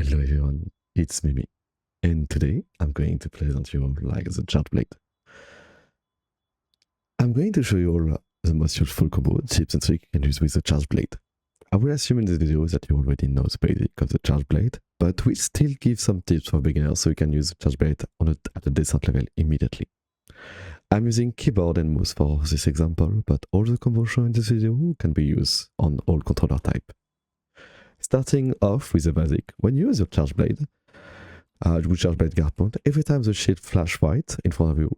Hello everyone, it's Mimi, and today I'm going to present you like the charge blade. I'm going to show you all the most useful combo tips and tricks you can use with the charge blade. I will assume in this video that you already know the basic of the charge blade, but we still give some tips for beginners so you can use the charge blade at a decent level immediately. I'm using keyboard and mouse for this example, but all the combos shown in this video can be used on all controller type. Starting off with the basic, when you use your charge blade, with charge blade guard point, every time the shield flash white in front of you,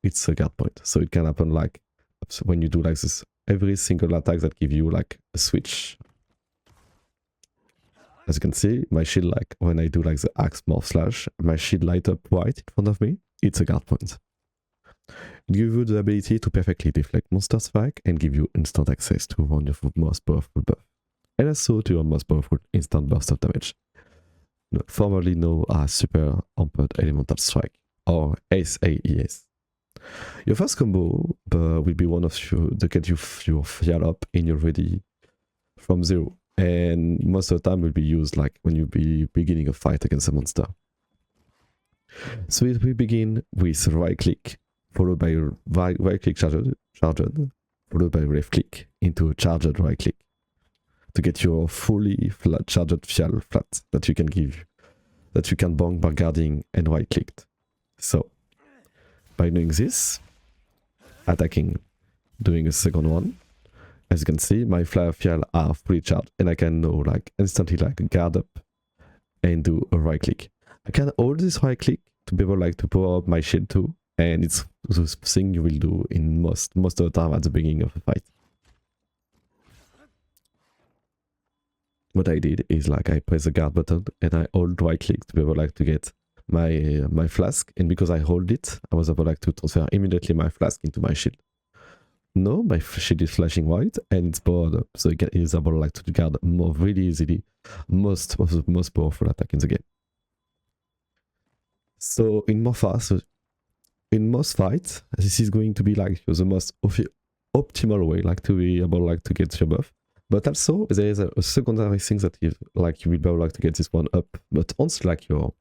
it's a guard point. So it can happen like when you do like this, every single attack that give you like a switch. As you can see, my shield, like when I do like the axe morph slash, my shield light up white in front of me, it's a guard point. It gives you the ability to perfectly deflect monster strike and give you instant access to one of your most powerful buff, and also to your most powerful instant burst of damage, formerly known as Super Amped Elemental Strike, or SAES. Your first combo will be one of you to get your fial up and you're ready from zero, and most of the time will be used like when you be beginning a fight against a monster. So we begin with right click, followed by right click charged, followed by left click into a charged right click, to get your fully flat charged fial flat that you can give, that you can bonk by guarding and right clicked. So by doing this, attacking, doing a second one, as you can see, my fial are fully charged, and I can now like instantly like guard up and do a right click. I can hold this right click to be able like to power up my shield too, and it's the thing you will do in most of the time at the beginning of a fight. What I did is like I press the guard button and I hold right click to be able like to get my flask, and because I hold it, I was able like to transfer immediately my flask into my shield. Now my shield is flashing white and it's powered up, so it is able like to guard more really easily most of the most powerful attack in the game. So in most fights, this is going to be like the most optimal way like to be able like to get your buff. But also there is a secondary thing that is like you will be able like to get this one up. But once like your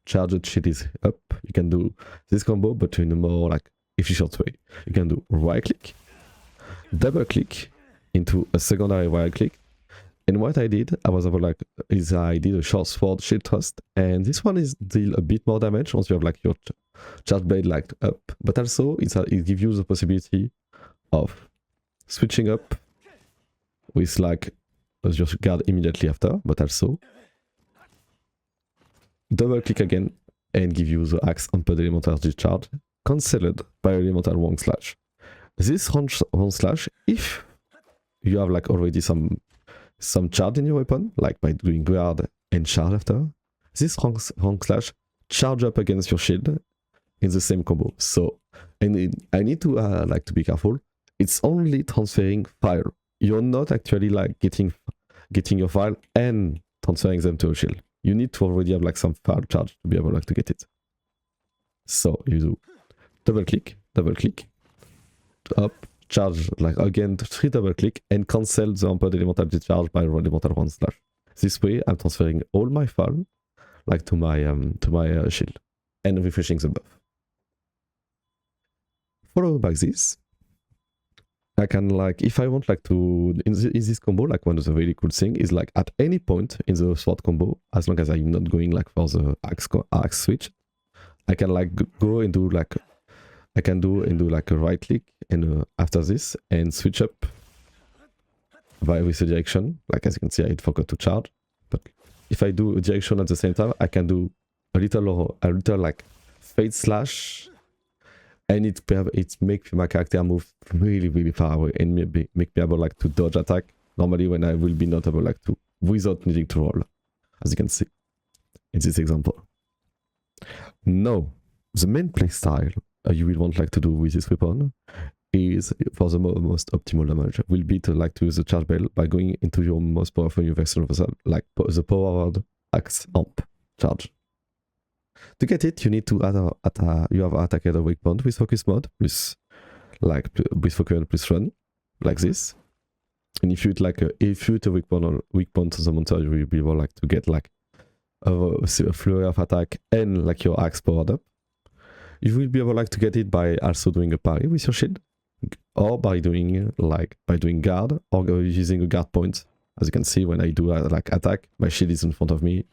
charged shield is up, you can do this combo, but in a more like efficient way. You can do right click, double click into a secondary right click. And what I did, I did a short sword shield thrust, and this one is deal a bit more damage once you have like your charge blade like up. But also it gives you the possibility of switching up with like your guard immediately after, but also double click again and give you the axe Amped Elemental Discharge, cancelled by Elemental Wrong Slash. This wrong slash, if you have like already some charge in your weapon, like by doing guard and charge after, this wrong slash charge up against your shield in the same combo. So, and I need to like to be careful. It's only transferring file. You're not actually like getting your file and transferring them to a shield. You need to already have like some file charge to be able like to get it. So you do double click, up, charge like again 3 double click and cancel the Amped Elemental Discharge by Elemental Wrong Slash. This way I'm transferring all my file like to my shield and refreshing the buff. Followed by this, I can like, if I want like to, in this combo, like one of the really cool thing is like at any point in the sword combo, as long as I'm not going like for the axe switch, I can like go and do like, a right click and after this and switch up with the direction. Like as you can see, I forgot to charge, but if I do a direction at the same time, I can do a little like fade slash, and it makes my character move really far away and make me able like to dodge attack normally when I will be not able like to without needing to roll, as you can see in this example. Now the main playstyle you will want like to do with this weapon is, for the most optimal damage, will be to like to use the charge bell by going into your most powerful new version of the like the powered axe amp charge. To get it, you need to you have attack at a weak point with focus mode plus like with focus plus run like this, And if you hit like if you hit a weak point on the monster, you will be able like to get like a flurry of attack and like your axe powered up. You will be able like to get it by also doing a parry with your shield, or by doing guard, or using a guard point. As you can see, when I do like attack, my shield is in front of me.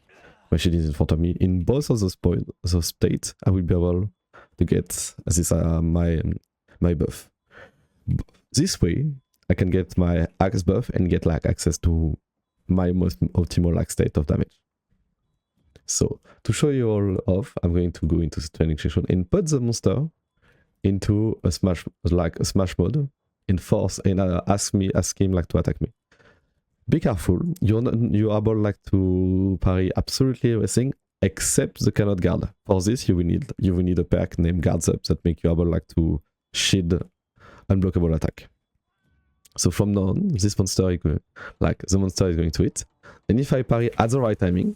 My shield is in front of me. In both of those states, I will be able to get this my buff. This way, I can get my axe buff and get like access to my most optimal like state of damage. So to show you all off, I'm going to go into the training section and put the monster into a smash mode in force and ask him like to attack me. Be careful, you're able like to parry absolutely everything except the cannot guard. For this you will need a perk named guards up that make you able like to shield unblockable attack. So from now on, this monster is the monster is going to hit, and if I parry at the right timing,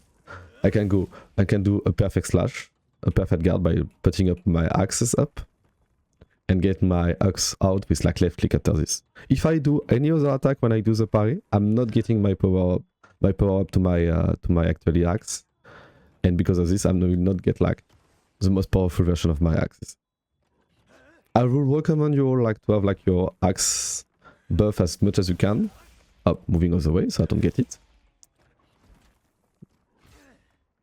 I can do a perfect slash, a perfect guard by putting up my axes up and get my axe out with like left click after this. If I do any other attack when I do the parry, I'm not getting my power up to my actually axe, and because of this I will not get like the most powerful version of my axes. I will recommend you all like to have like your axe buff as much as you can. Moving other way so I don't get it.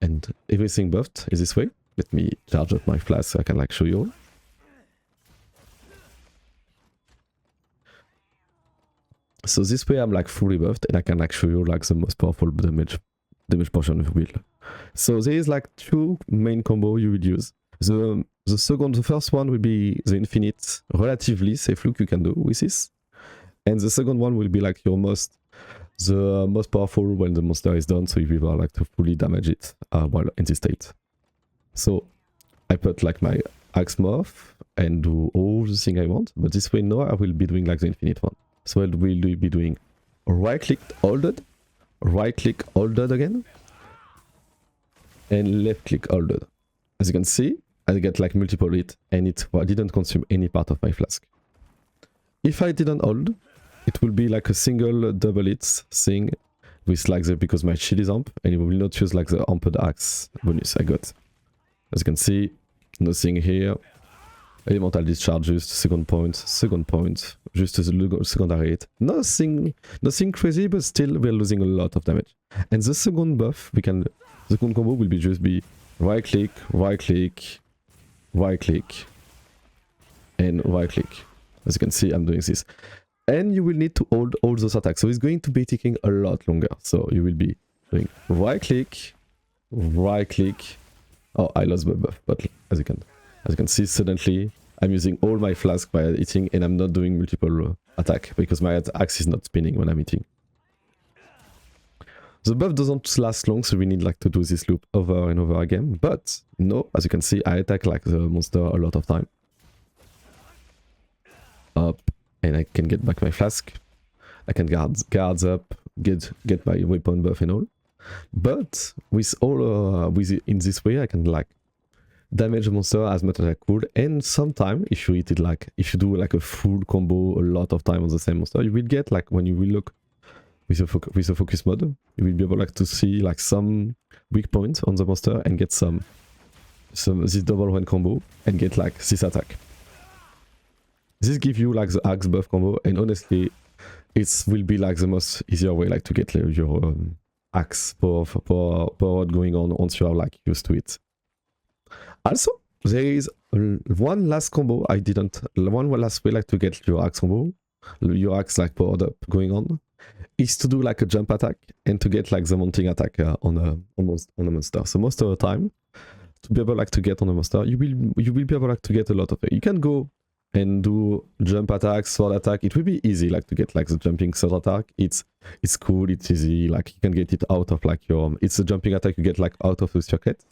And everything buffed is this way. Let me charge up my flask so I can like show you all. So this way I'm like fully buffed and I can like show you like the most powerful damage portion of the build. So there is like two main combo you will use. The first one will be the infinite relatively safe look you can do with this. And the second one will be like the most powerful when the monster is done, so you will like to fully damage it while in this state. So I put like my axe morph and do all the thing I want, but this way now I will be doing like the infinite one. So I will be doing right click holded, right click holded again, and left click holded. As you can see, I get like multiple hits and it didn't consume any part of my flask. If I didn't hold, it will be like a single double hits thing with like because my shield is amp, and it will not use like the amped axe bonus I got. As you can see, nothing here. Elemental discharge, just second point, just a secondary hit. Nothing crazy, but still we're losing a lot of damage. And the second buff, the second combo will be just be right click, and right click. As you can see, I'm doing this. And you will need to hold all those attacks. So it's going to be taking a lot longer. So you will be doing right click. Oh, I lost my buff, but as you can see, suddenly I'm using all my flask by hitting, and I'm not doing multiple attack because my axe is not spinning when I'm hitting. The buff doesn't last long, so we need like to do this loop over and over again. But no, as you can see, I attack like the monster a lot of time. Up, and I can get back my flask. I can guards up, get my weapon buff and all. But with in this way, I can like damage a monster as much as I could. And sometimes, if you hit it like, if you do like a full combo a lot of time on the same monster, you will get like when you will look with a focus mode, you will be able like to see like some weak points on the monster and get some this double one combo and get like this attack. This gives you like the axe buff combo, and honestly, it will be like the most easier way like to get your axe power going on once you are like used to it. Also, there is one last combo one last way like to get your axe combo, your axe like powered up going on, is to do like a jump attack and to get like the mounting attack on a monster. So most of the time, to be able like to get on a monster, you will be able like to get a lot of it. You can go and do jump attack, sword attack. It will be easy like to get like the jumping sword attack. It's cool, it's easy, like you can get it out of like your, it's a jumping attack you get like out of the secret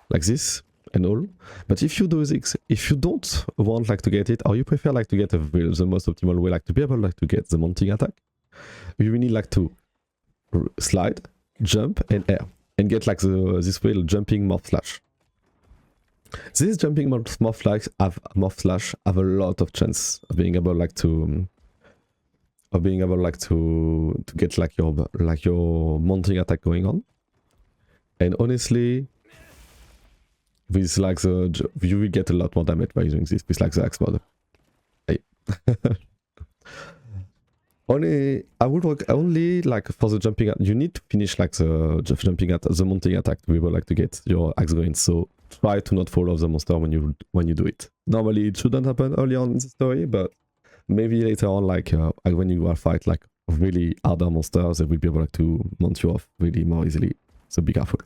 like this and all. But if you do this, if you don't want like to get it, or you prefer like to get the most optimal way like to be able like to get the mounting attack, you will need like to slide, jump and air and get like this way jumping morph slash. This jumping morph slash have a lot of chance of being able like to get like your mounting attack going on. And honestly, with like you will get a lot more damage by using this with like the axe mod. Hey. I would work only like for the jumping. You need to finish like the jumping at the mounting attack to be able like to get your axe going. So try to not fall off the monster when you do it. Normally it shouldn't happen early on in the story, but maybe later on, like when you are fight like really harder monsters, they will be able like, to mount you off really more easily. So be careful.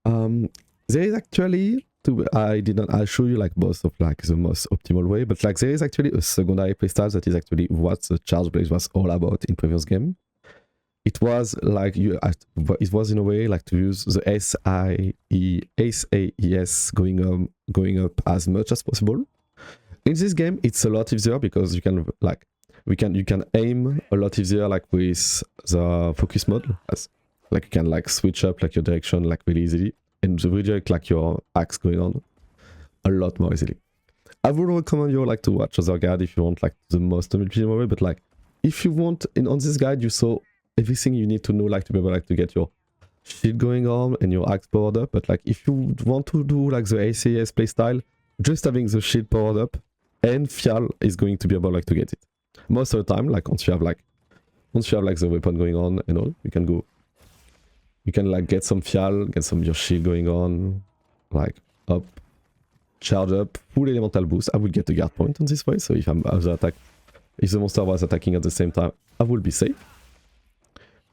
There is actually I'll show you like both of like the most optimal way, but like there is actually a secondary playstyle that is actually what the Charge Blaze was all about in previous game. It was like it was in a way like to use the SAES going up as much as possible. In this game, it's a lot easier because you can like you can aim a lot easier like with the focus mode, as like you can like switch up like your direction like really easily and redirect like your axe going on a lot more easily. I would recommend you like to watch other guide if you want like the most optimal way, but like if you want on this guide you saw everything you need to know like to be able like to get your shield going on and your axe powered up. But like if you want to do like the ACS playstyle, just having the shield powered up and Fial is going to be able like to get it. Most of the time, like once you have like the weapon going on and all, you can like get some Fial, get some your shield going on, like up, charge up, full elemental boost. I will get a guard point on this way, so if if the monster was attacking at the same time, I will be safe.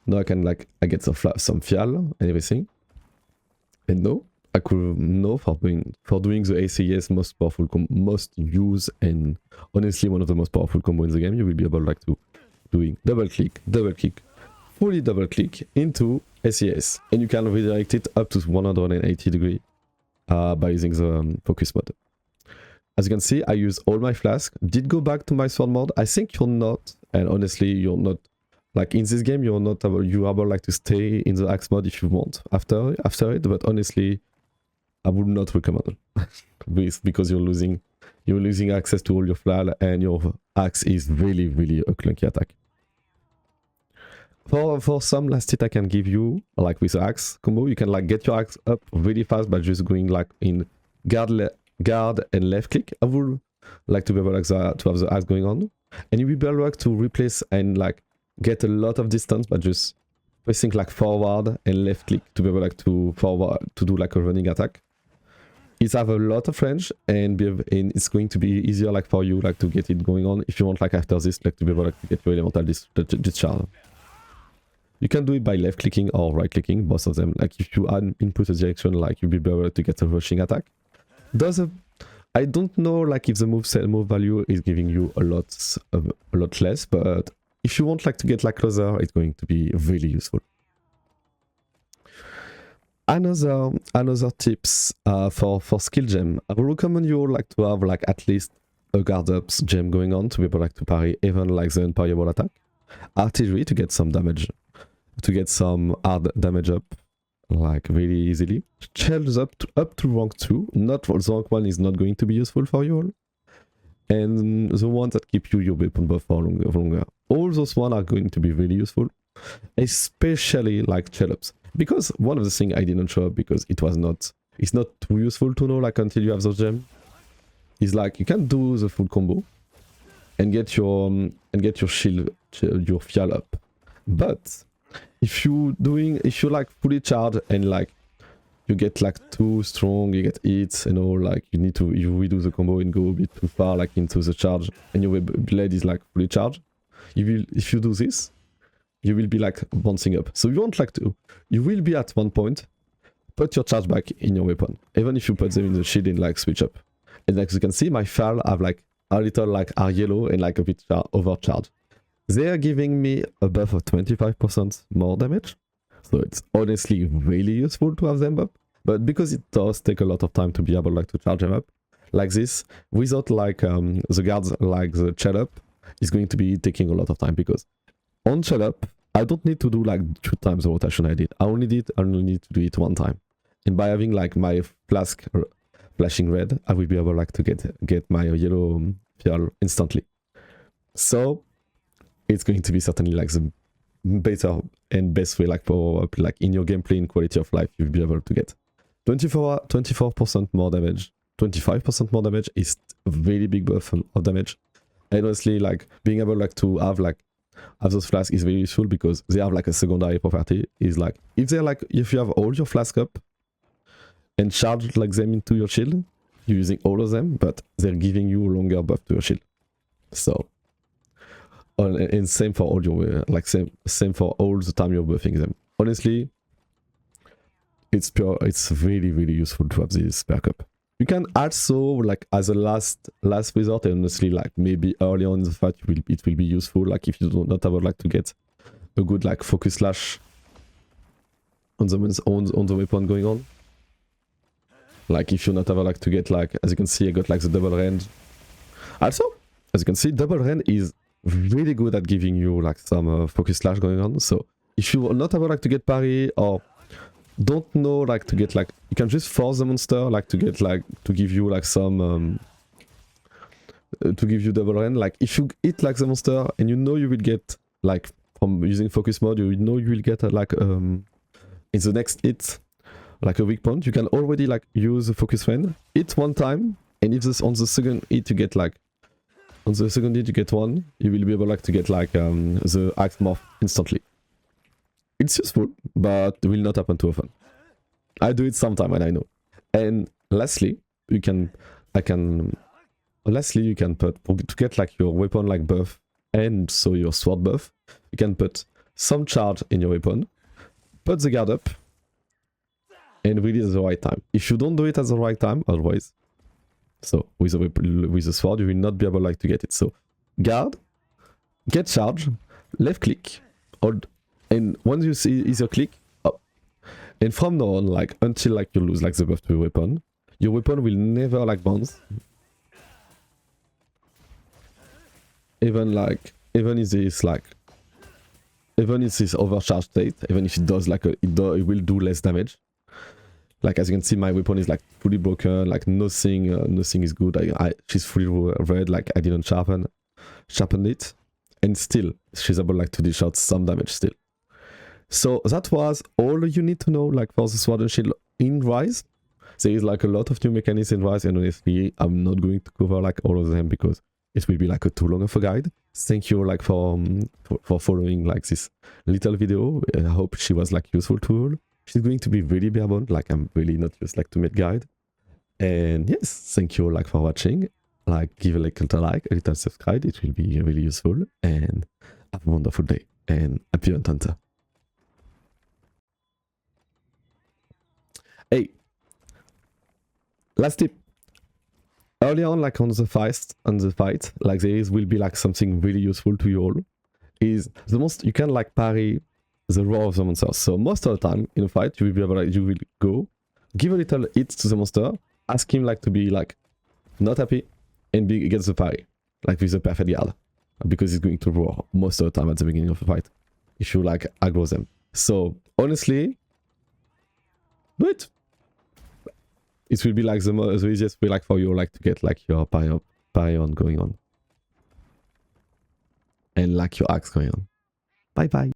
Now I get some Fial and everything. And no, I could know for doing the ACS most used and honestly one of the most powerful combo in the game. You will be able like to doing double click, fully double click into ACS, and you can redirect it up to 180 degrees by using the focus mode. As you can see, I use all my flask. Did go back to my sword mode. I think you're not, and honestly, you're not. Like in this game, you're able like to stay in the axe mode if you want after it, but honestly, I would not recommend it because you're losing access to all your flail and your axe is really a clunky attack. For some last tip I can give you, like with the axe combo, you can like get your axe up really fast by just going like in guard and left click. I would like to be able like to have the axe going on, and you will be able like to replace and like get a lot of distance by just pressing like forward and left click to be able like to do like a running attack. It have a lot of range and it's going to be easier like for you like to get it going on if you want like after this like to be able like to get your elemental discharge. You can do it by left clicking or right clicking, both of them. Like if you add input a direction, like you'll be able to get a rushing attack. I don't know like if the move value is giving you a lot less, but if you want like to get like closer, it's going to be really useful. Another tips for skill gem, I would recommend you like to have like at least a guard up gem going on to be able like to parry even like the unparryable attack. Artillery to get some damage, to get some hard damage up like really easily. Shells up to rank 2, not for the rank 1 is not going to be useful for you all. And the ones that keep your weapon buff for longer. All those ones are going to be really useful, especially like shell ups. Because one of the things I didn't show up because it's not too useful to know like until you have those gems, is like you can do the full combo and get your shield, your Fial up. But if you like fully charge and like you get like too strong, you get hits and all, like you redo the combo and go a bit too far like into the charge and your blade is like fully charged, if you do this, you will be like bouncing up. So you will be at one point, put your charge back in your weapon, even if you put them in the shield and like switch up. And like you can see, my Fial have like a little like are yellow and like a bit overcharged. They are giving me a buff of 25% more damage. So it's honestly really useful to have them up. But because it does take a lot of time to be able like to charge them up like this, without like the guards like the shell up, is going to be taking a lot of time, because on shell up, I don't need to do like 2 times the rotation I did. I only need to do it 1 time. And by having like my flask flashing red, I will be able like to get my yellow Fial instantly. So it's going to be certainly like the better and best way like power up like in your gameplay and quality of life you'll be able to get. 24% more damage, 25% more damage is a really big buff of damage. And honestly, like being able like to have those flasks is very useful because they have like a secondary property. Is like if you have all your flask up and charge like them into your shield, you're using all of them, but they're giving you longer buff to your shield. So and same for all your same for all the time you're buffing them. Honestly, it's really useful to have this perk up. You can also like as a last resort, and honestly like maybe early on in the fight it will be useful like if you do not have like to get a good like focus slash on the weapon going on. Like if you not ever like to get like, as you can see I got like the double range. Also, as you can see, double range is really good at giving you like some focus slash going on. So if you not ever like to get parry or don't know like to get like, you can just force the monster like to get like to give you like some to give you double range. Like if you hit like the monster and you know you will get like from using focus mode, you know you will get like in the next hit like a weak point, you can already like use the focus range, hit one time, and if this on the second hit you get like on the second hit you get one, you will be able like to get like the axe morph instantly. It's useful, but it will not happen too often. I do it sometime and I know. And lastly, you can put to get like your weapon like buff and so your sword buff, you can put some charge in your weapon, put the guard up, and release at the right time. If you don't do it at the right time, otherwise, so with the sword you will not be able like to get it. So guard, get charge, left click, hold, and once you see either click up, and from now on like until like you lose like the buff to your weapon will never like bounce. Even if this overcharged state, even if it does like it will do less damage. Like as you can see, my weapon is like fully broken, like nothing is good. She's fully red, like I didn't sharpen it, and still she's able like to dish out some damage still. So that was all you need to know like for the sword and shield in Rise. There is like a lot of new mechanics in Rise, and honestly I'm not going to cover like all of them because it will be like a too long of a guide. Thank you like for following like this little video. I hope she was like useful to all. She's going to be really bare bones, like I'm really not just like to make guide. And yes, thank you like for watching. Like give a little subscribe, it will be really useful. And have a wonderful day and happy hunter. Hey, last tip. Early on, like on the fight, like will be like something really useful to you all. Is the most you can like parry the roar of the monster. So most of the time in a fight, you will be able like, you will go give a little hit to the monster, ask him like to be like not happy, and be against the parry, like with the perfect guard, because he's going to roar most of the time at the beginning of the fight if you like aggro them. So honestly, do it. It will be like the easiest way like for you like to get like your parry on going on, and like your axe going on. Bye bye.